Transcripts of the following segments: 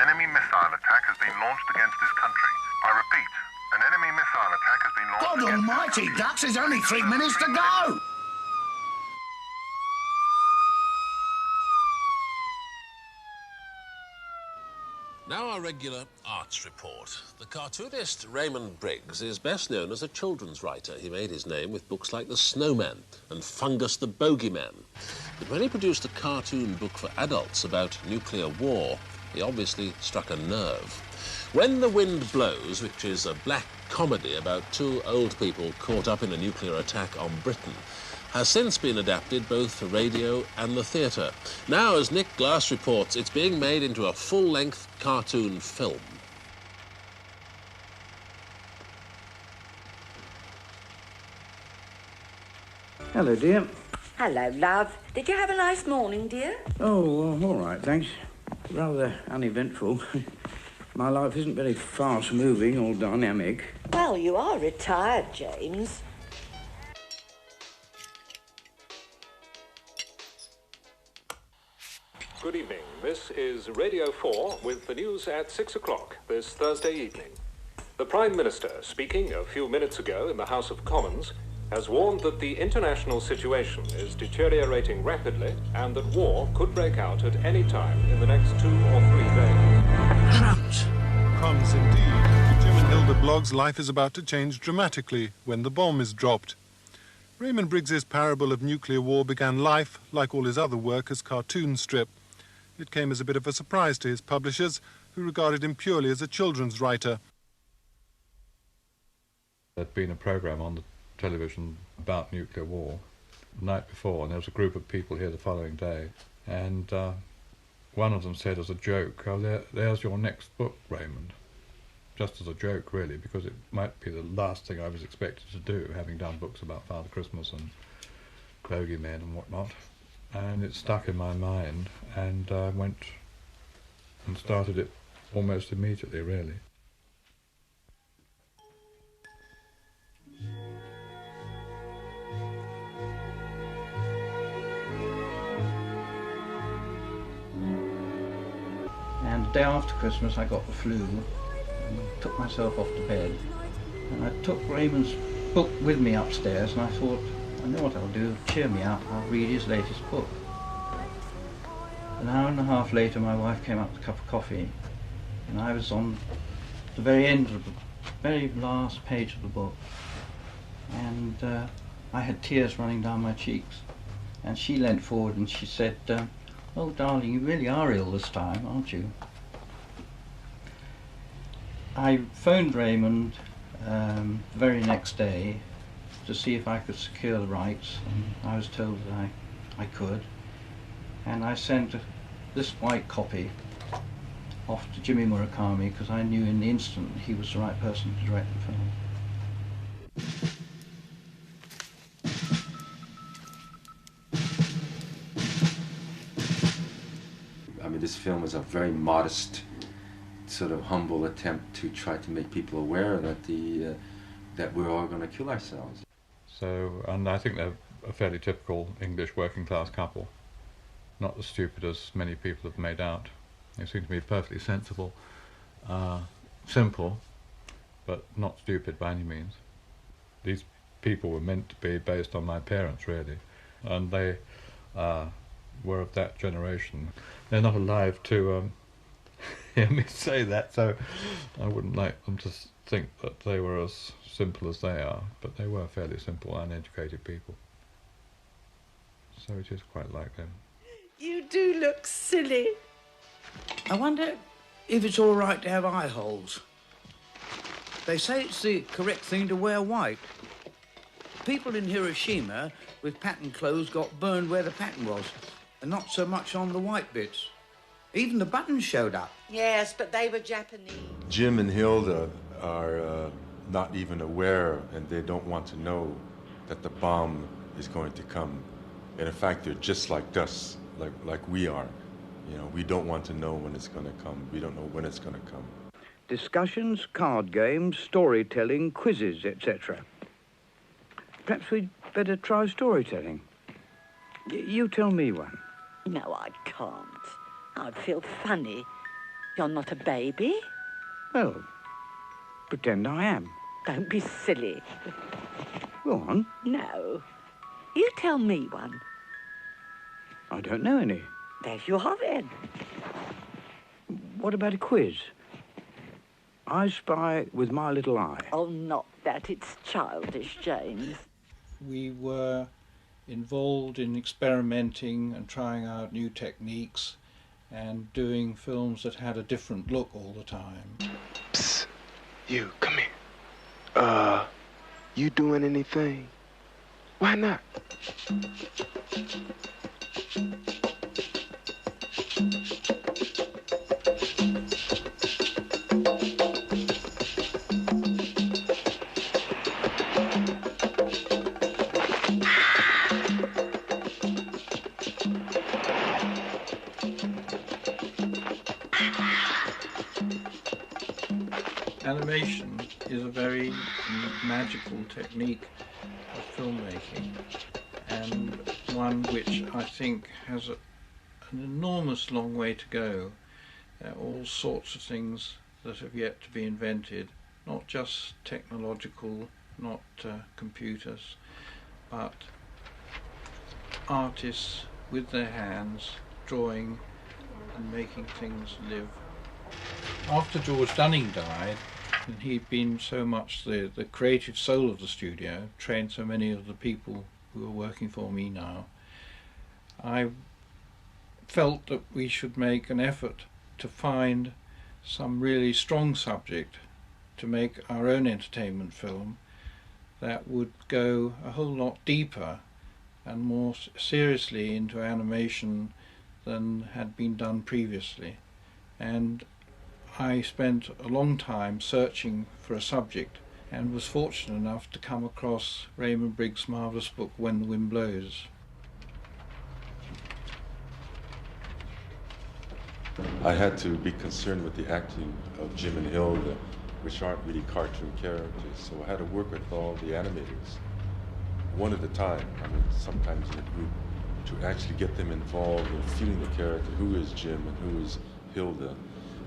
enemy missile attack has been launched against this country. I repeat, an enemy missile attack has been launched God almighty, Dux, there's only 3 minutes to go! Now our regular arts report. The cartoonist Raymond Briggs is best known as a children's writer. He made his name with books like The Snowman and Fungus the Bogeyman. But when he produced a cartoon book for adults about nuclear war, he obviously struck a nerve. When the Wind Blows, which is a black comedy about 2 old people caught up in a nuclear attack on Britain, has since been adapted both for radio and the theatre. Now, as Nick Glass reports, it's being made into a full-length cartoon film. Hello, dear. Hello, love. Did you have a nice morning, dear? Oh, all right, thanks. Rather uneventful. My life isn't very fast-moving or dynamic. Well, you are retired, James. Good evening. This is Radio 4 with the news at 6 o'clock this Thursday evening. The Prime Minister, speaking a few minutes ago in the House of Commons, has warned that the international situation is deteriorating rapidly and that war could break out at any time in the next 2 or 3 days. Crumbs! Crumbs indeed. Jim and Hilda blog's life is about to change dramatically when the bomb is dropped. Raymond Briggs's parable of nuclear war began life, like all his other work, as cartoon strip. It came as a bit of a surprise to his publishers, who regarded him purely as a children's writer. There'd been a programme on the television about nuclear war the night before, and there was a group of people here the following day, and one of them said as a joke, "Oh, there's your next book, Raymond." Just as a joke, really, because it might be the last thing I was expected to do, having done books about Father Christmas and bogeymen and whatnot. And it stuck in my mind, and I went and started it almost immediately, really. And the day after Christmas I got the flu and took myself off to bed. And I took Raymond's book with me upstairs, and I thought, I know what I'll do, cheer me up, I'll read his latest book. An hour and a half later my wife came up with a cup of coffee, and I was on the very end of the very last page of the book, and I had tears running down my cheeks, and she leant forward and she said, "Oh darling, you really are ill this time, aren't you?" I phoned Raymond the very next day to see if I could secure the rights, and I was told that I could, and I sent this white copy off to Jimmy Murakami because I knew in the instant he was the right person to direct the film. I mean, this film is a very modest, sort of humble attempt to try to make people aware that that we're all going to kill ourselves. So, and I think they're a fairly typical English working class couple. Not as stupid as many people have made out. They seem to be perfectly sensible, simple, but not stupid by any means. These people were meant to be based on my parents, really, and they were of that generation. They're not alive to hear me say that, so I wouldn't like them to think that they were as simple as they are, but they were fairly simple, uneducated people. So it is quite like them. You do look silly. I wonder if it's all right to have eye holes. They say it's the correct thing to wear white. People in Hiroshima with patterned clothes got burned where the pattern was, and not so much on the white bits. Even the buttons showed up. Yes, but they were Japanese. Jim and Hilda are not even aware, and they don't want to know that the bomb is going to come. And in fact, they're just like us, like we are. You know, we don't want to know when it's going to come. We don't know when it's going to come. Discussions, card games, storytelling, quizzes, etc. Perhaps we'd better try storytelling. You tell me one. No, I can't. I'd feel funny. You're not a baby. Well, pretend I am. Don't be silly. Go on. No. You tell me one. I don't know any. There you are then. What about a quiz? I spy with my little eye. Oh, not that. It's childish, James. We were involved in experimenting and trying out new techniques and doing films that had a different look all the time. Psst. You, come here. You doing anything? Why not? Animation is a very magical technique of filmmaking, and one which I think has an enormous long way to go. All sorts of things that have yet to be invented, not just technological, not computers, but artists with their hands drawing and making things live. After George Dunning died, and he'd been so much the creative soul of the studio, trained so many of the people who are working for me now, I felt that we should make an effort to find some really strong subject to make our own entertainment film that would go a whole lot deeper and more seriously into animation than had been done previously. And I spent a long time searching for a subject and was fortunate enough to come across Raymond Briggs' marvellous book When the Wind Blows. I had to be concerned with the acting of Jim and Hilda, which aren't really cartoon characters, so I had to work with all the animators, one at a time, sometimes in a group, to actually get them involved in feeling the character, who is Jim and who is Hilda,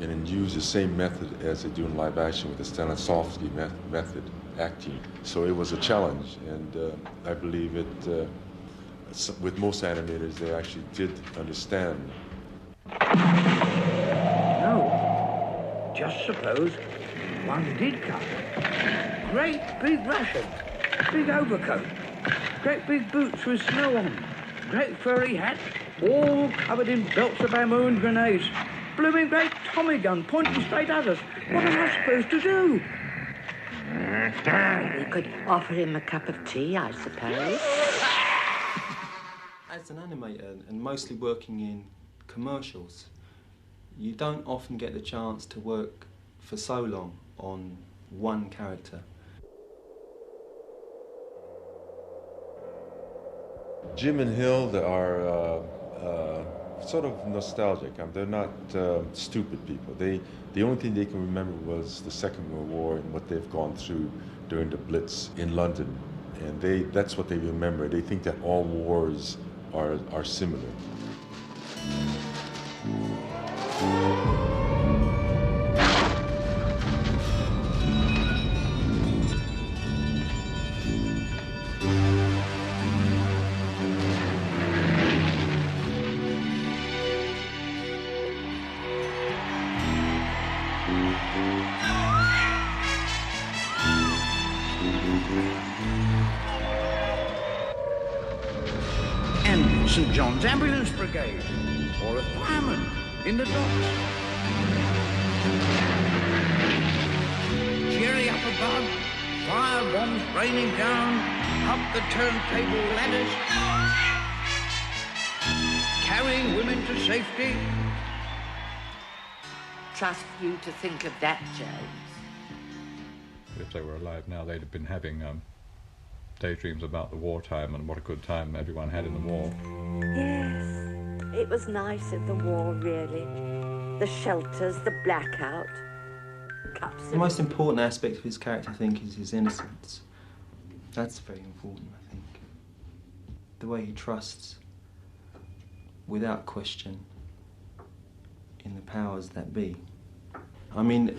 and then use the same method as they do in live action with the Stanislavski method acting. So it was a challenge, and I believe it, with most animators, they actually did understand. No, just suppose one did come. Great big Russian, big overcoat, great big boots with snow on, great furry hat, all covered in belts of ammo and grenades, blooming great Tommy gun pointing straight at us. What am I supposed to do? We could offer him a cup of tea, I suppose. As an animator, and mostly working in commercials, you don't often get the chance to work for so long on one character. Jim and Hilda are sort of nostalgic. They're not stupid people. The only thing they can remember was the Second World War and what they've gone through during the Blitz in London. And that's what they remember. They think that all wars are similar. And St. John's Ambulance Brigade, or a fireman in the docks. Jerry up above, fire bombs raining down, up the turntable ladders, carrying women to safety. Trust you to think of that, James. If they were alive now, they'd have been having daydreams about the wartime and what a good time everyone had in the war. Yes, it was nice in the war, really. The shelters, the blackout, cups. The most important aspect of his character, I think, is his innocence. That's very important, I think. The way he trusts, without question, in the powers that be. I mean,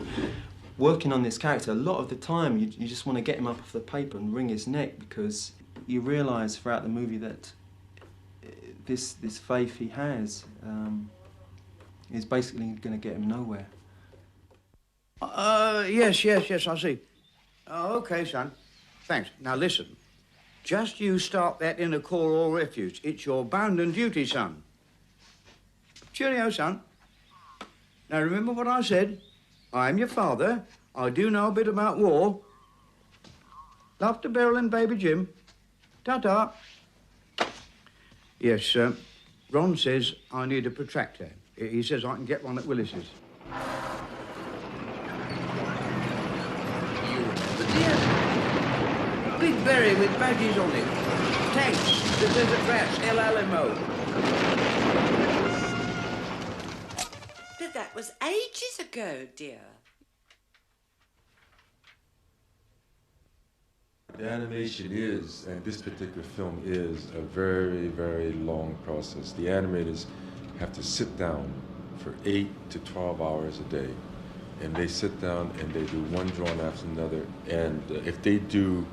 working on this character, a lot of the time you just want to get him up off the paper and wring his neck, because you realise throughout the movie that this faith he has is basically going to get him nowhere. Yes, I see. Oh, OK, son. Thanks. Now, listen. Just you start that inner core or refuge. It's your bounden duty, son. Cheerio, son. Now, remember what I said. I am your father. I do know a bit about war. Love to Beryl and baby Jim. Ta-ta. Yes, Ron says I need a protractor. He says I can get one at Willis's. Big berry with badges on it. Tanks, the desert rats, El Alamo. But that was ages ago, dear. The animation is, and this particular film is, a very, very long process. The animators have to sit down for 8 to 12 hours a day. And they sit down and they do one drawing after another. And if they do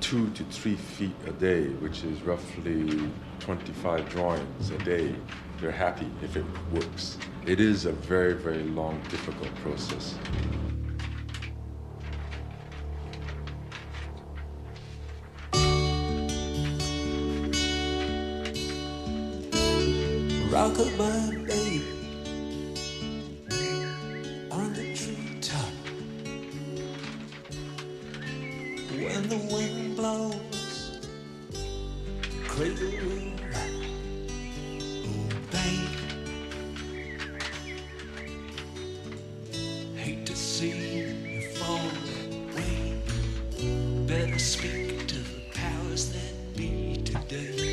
2 to 3 feet a day, which is roughly 25 drawings a day, they're happy if it works. It is a very, very long, difficult process. Rockabye baby on the treetop. When the wind blows, cradle will rock. Oh babe, hate to see you fall away. Better speak to the powers that be today.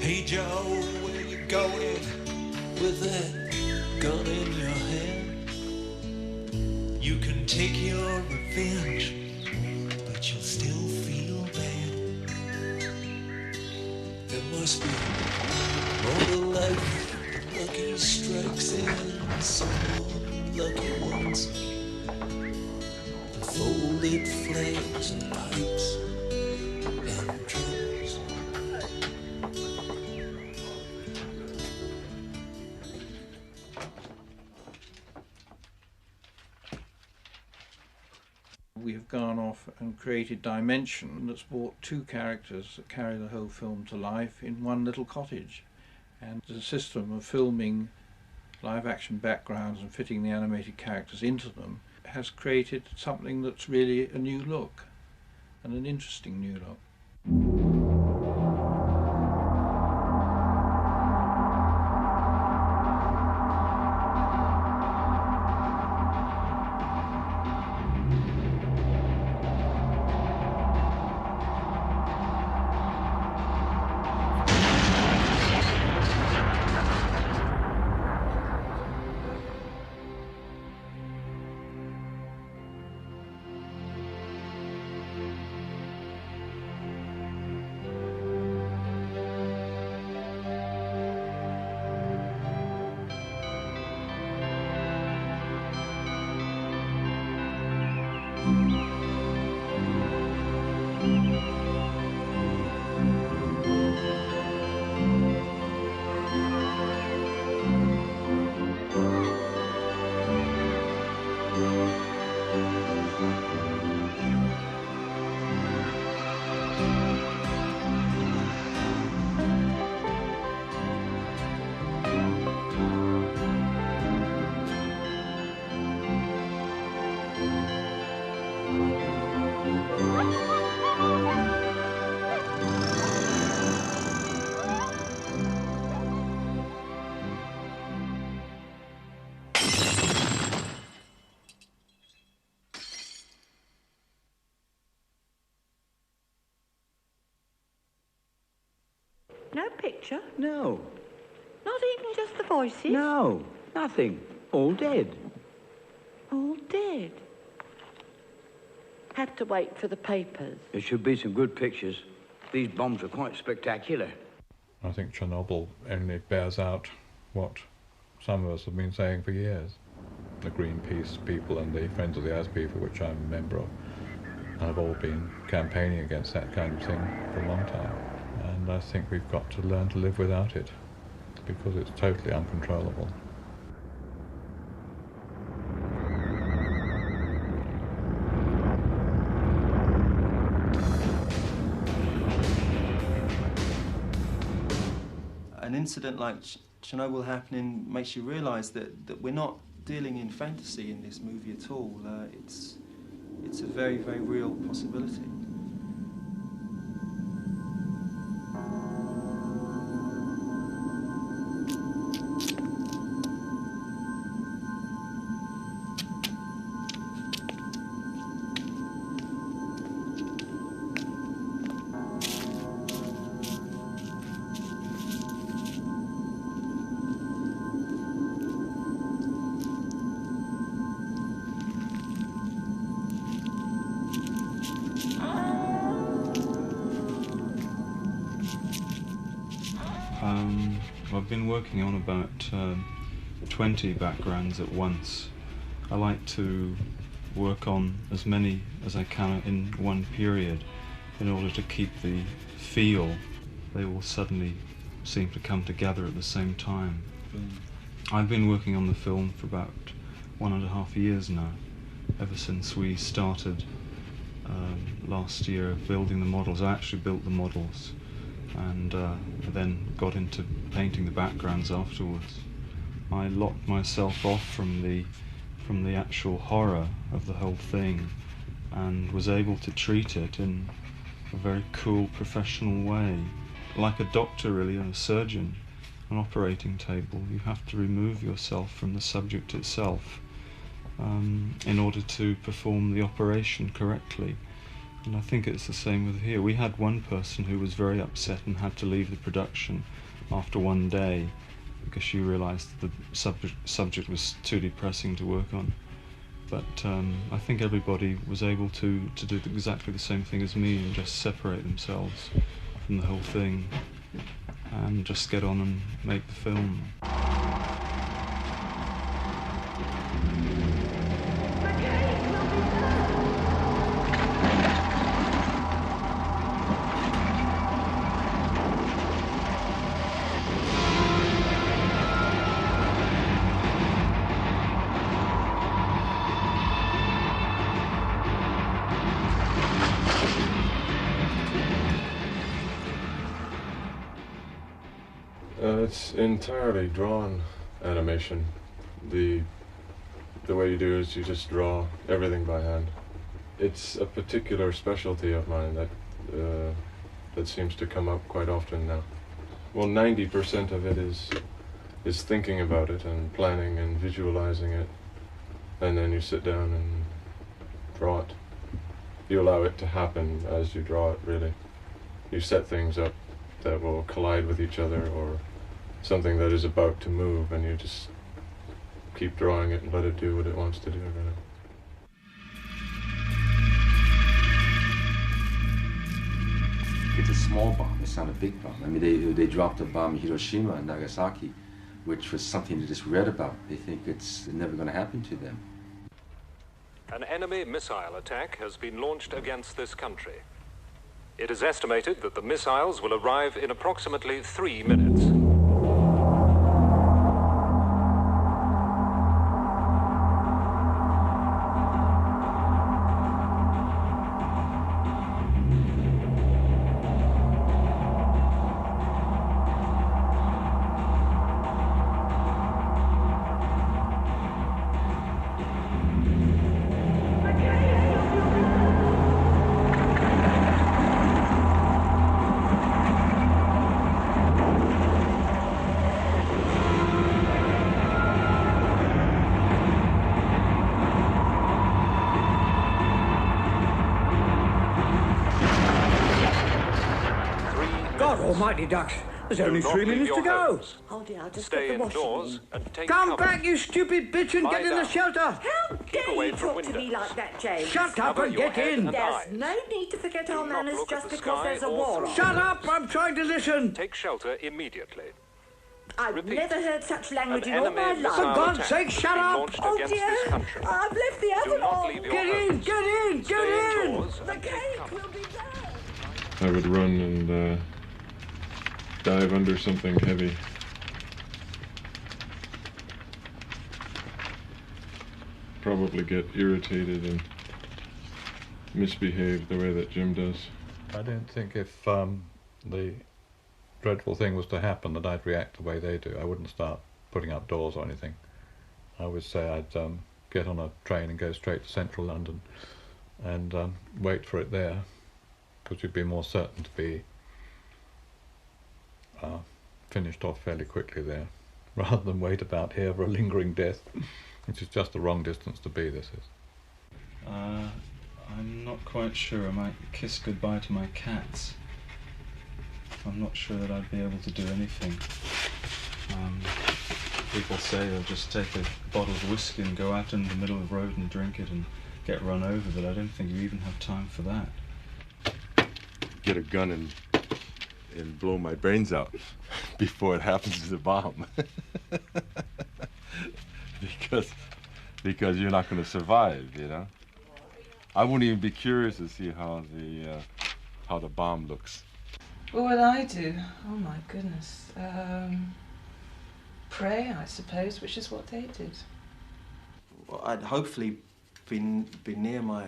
Hey Joe, where you going with that gun in your hand? You can take your revenge, but you'll still feel bad. There must be more to life than lucky strikes and some lucky ones. And folded flags and pipes and drums. We have gone off and created Dimension that's brought 2 characters that carry the whole film to life in one little cottage. And the system of filming live action backgrounds and fitting the animated characters into them has created something that's really a new look, and an interesting new look. No picture? No. Not even just the voices? No, nothing. All dead. All dead? Had to wait for the papers. There should be some good pictures. These bombs are quite spectacular. I think Chernobyl only bears out what some of us have been saying for years. The Greenpeace people and the Friends of the Earth people, which I'm a member of, have all been campaigning against that kind of thing for a long time. And I think we've got to learn to live without it, because it's totally uncontrollable. An incident like Chernobyl happening makes you realise that we're not dealing in fantasy in this movie at all. It's a very, very real possibility. I've been working on about 20 backgrounds at once. I like to work on as many as I can in one period in order to keep the feel. They all suddenly seem to come together at the same time. I've been working on the film for about 1.5 years now, ever since we started last year building the models. I actually built the models and then got into painting the backgrounds afterwards. I locked myself off from the actual horror of the whole thing and was able to treat it in a very cool, professional way. Like a doctor, really, and a surgeon, an operating table, you have to remove yourself from the subject itself in order to perform the operation correctly. And I think it's the same with here. We had one person who was very upset and had to leave the production after one day because she realised the subject was too depressing to work on. But I think everybody was able to do exactly the same thing as me and just separate themselves from the whole thing and just get on and make the film. It's entirely drawn animation. The way you do is you just draw everything by hand. It's a particular specialty of mine that seems to come up quite often now. Well, 90% of it is thinking about it and planning and visualizing it, and then you sit down and draw it. You allow it to happen as you draw it, really. You set things up that will collide with each other, or something that is about to move, and you just keep drawing it and let it do what it wants to do, really. It's a small bomb, it's not a big bomb. I mean, they dropped a bomb in Hiroshima and Nagasaki, which was something they just read about. They think it's never going to happen to them. An enemy missile attack has been launched against this country. It is estimated that the missiles will arrive in approximately 3 minutes. Almighty ducks, there's only 3 minutes to go. Oh dear, I'll just Stay get the washing indoors in. and take Come cover. back, you stupid bitch, and get in the shelter. How dare away you from talk to me like that, James? Shut up Cover and your get head in. and There's eyes. no need to forget our Do not manners look just at the because sky there's a or war through on. Shut up, I'm trying to listen. Take shelter immediately. I've Repeat. never heard such language An in all my enemy life. missile For God's attack sake, has shut been up! launched Oh against dear! this country. I've left the Do oven not on. leave your Get in! homes. Get in! Stay Get in! indoors The and keep cake calm. will be there. I would run and dive under something heavy. Probably get irritated and misbehave the way that Jim does. I don't think if the dreadful thing was to happen that I'd react the way they do. I wouldn't start putting up doors or anything. I would say I'd get on a train and go straight to central London and wait for it there, because you'd be more certain to be finished off fairly quickly there, rather than wait about here for a lingering death, which is just the wrong distance to be, this is. I'm not quite sure. I might kiss goodbye to my cats. I'm not sure that I'd be able to do anything. People say they'll just take a bottle of whiskey and go out in the middle of the road and drink it and get run over, but I don't think you even have time for that. Get a gun and blow my brains out before it happens to the bomb. because you're not going to survive, you know. I wouldn't even be curious to see how the bomb looks. What would I do? Oh my goodness. Pray, I suppose, which is what they did. Well, I'd hopefully be near my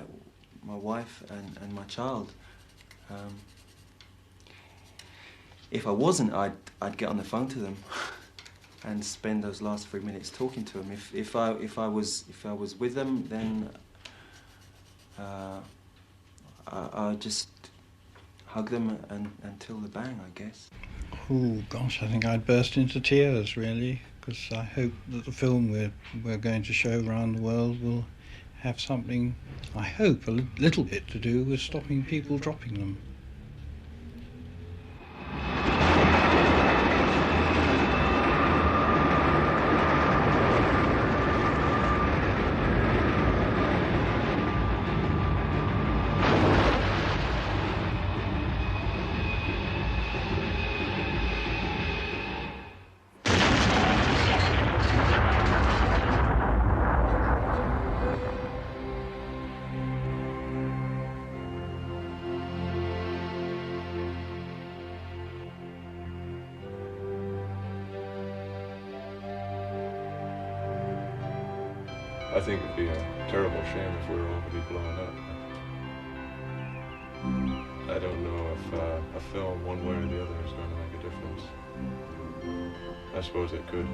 wife and my child. If I wasn't, I'd get on the phone to them and spend those last 3 minutes talking to them. If I was with them, then I'd just hug them until the bang, I guess. Oh gosh, I think I'd burst into tears really, because I hope that the film we're going to show around the world will have something, I hope, a little bit to do with stopping people dropping them. I think it'd be a terrible shame if we were all to be blown up. I don't know if a film, one way or the other, is going to make a difference. I suppose it could.